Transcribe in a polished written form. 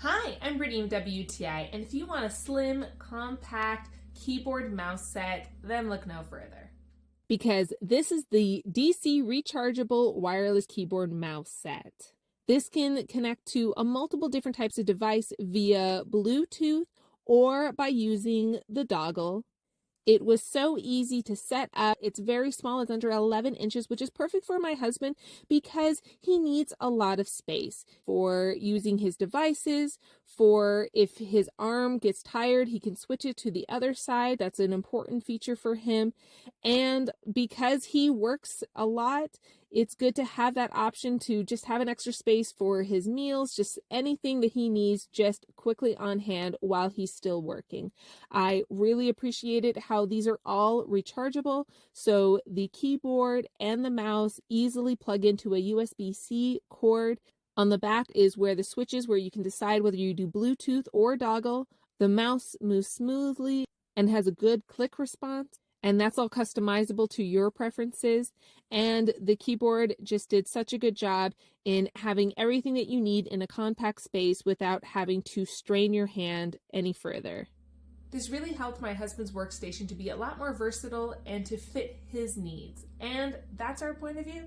Hi, I'm Brittany of WTI, and if you want a slim, compact keyboard mouse set, then look no further. Because this is the DC Rechargeable Wireless Keyboard Mouse Set. This can connect to a multiple different types of device via Bluetooth or by using the dongle. It was so easy to set up. It's very small. It's under 11 inches, which is perfect for my husband because he needs a lot of space for using his devices. For if his arm gets tired, he can switch it to the other side. That's an important feature for him. And because he works a lot, it's good to have that option to just have an extra space for his meals, just anything that he needs just quickly on hand while he's still working. I really appreciated how these are all rechargeable, so the keyboard and the mouse easily plug into a USB-C cord. On the back is where the switch is, where you can decide whether you do Bluetooth or dongle. The mouse moves smoothly and has a good click response. And that's all customizable to your preferences. And the keyboard just did such a good job in having everything that you need in a compact space without having to strain your hand any further. This really helped my husband's workstation to be a lot more versatile and to fit his needs. And that's our point of view.